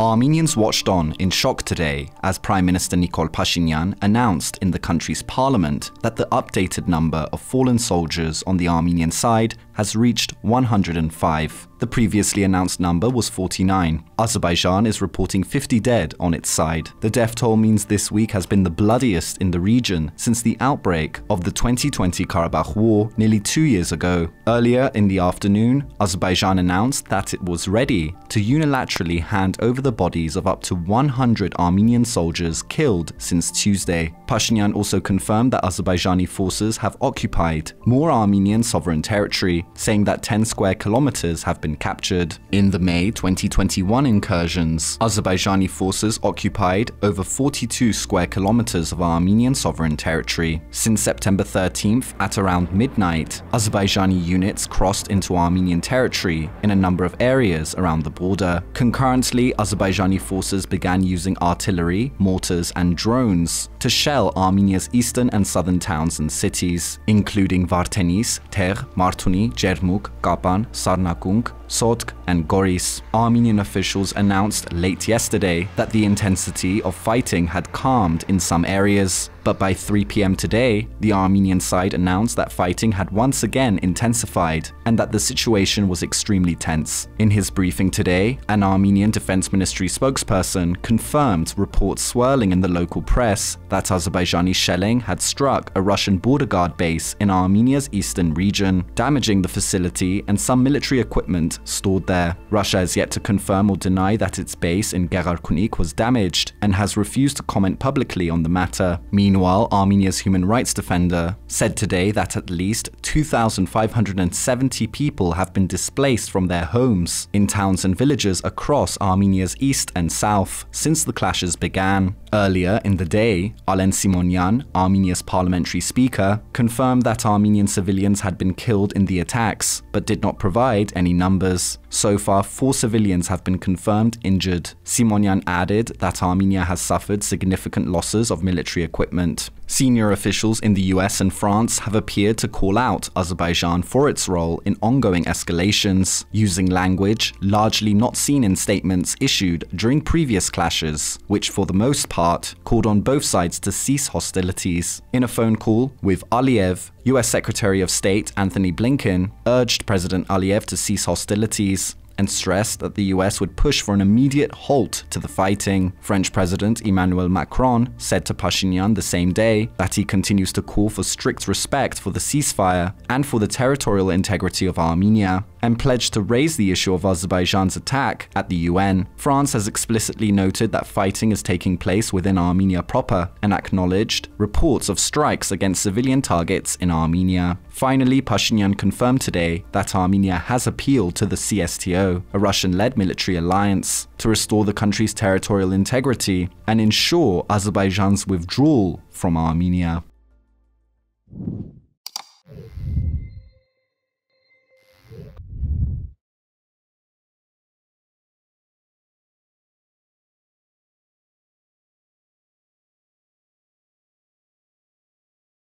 Armenians watched on in shock today as Prime Minister Nikol Pashinyan announced in the country's parliament that the updated number of fallen soldiers on the Armenian side has reached 105. The previously announced number was 49. Azerbaijan is reporting 50 dead on its side. The death toll means this week has been the bloodiest in the region since the outbreak of the 2020 Karabakh war nearly 2 years ago. Earlier in the afternoon, Azerbaijan announced that it was ready to unilaterally hand over the bodies of up to 100 Armenian soldiers killed since Tuesday. Pashinyan also confirmed that Azerbaijani forces have occupied more Armenian sovereign territory, saying that 10 square kilometers have been captured. In the May 2021 incursions, Azerbaijani forces occupied over 42 square kilometers of Armenian sovereign territory. Since September 13th, at around midnight, Azerbaijani units crossed into Armenian territory in a number of areas around the border. Concurrently, Azerbaijani forces began using artillery, mortars, and drones to shell Armenia's eastern and southern towns and cities, including Vardenis, Ter, Martuni, Jermuk, Kapan, Sarnakung, Sotk, and Goris. Armenian officials announced late yesterday that the intensity of fighting had calmed in some areas. But by 3 p.m. today, the Armenian side announced that fighting had once again intensified and that the situation was extremely tense. In his briefing today, an Armenian Defense Ministry spokesperson confirmed reports swirling in the local press that Azerbaijani shelling had struck a Russian border guard base in Armenia's eastern region, damaging the facility and some military equipment stored there. Russia has yet to confirm or deny that its base in Gegarkunik was damaged and has refused to comment publicly on the matter. Meanwhile, Armenia's human rights defender said today that at least 2,570 people have been displaced from their homes in towns and villages across Armenia's east and south since the clashes began. Earlier in the day, Alen Simonyan, Armenia's parliamentary speaker, confirmed that Armenian civilians had been killed in the attacks, but did not provide any numbers. So far, 4 civilians have been confirmed injured. Simonyan added that Armenia has suffered significant losses of military equipment. Senior officials in the US and France have appeared to call out Azerbaijan for its role in ongoing escalations, using language largely not seen in statements issued during previous clashes, which for the most part called on both sides to cease hostilities. In a phone call with Aliyev, US Secretary of State Antony Blinken urged President Aliyev to cease hostilities and stressed that the US would push for an immediate halt to the fighting. French President Emmanuel Macron said to Pashinyan the same day that he continues to call for strict respect for the ceasefire and for the territorial integrity of Armenia, and pledged to raise the issue of Azerbaijan's attack at the UN. France has explicitly noted that fighting is taking place within Armenia proper and acknowledged reports of strikes against civilian targets in Armenia. Finally, Pashinyan confirmed today that Armenia has appealed to the CSTO, a Russian-led military alliance, to restore the country's territorial integrity and ensure Azerbaijan's withdrawal from Armenia.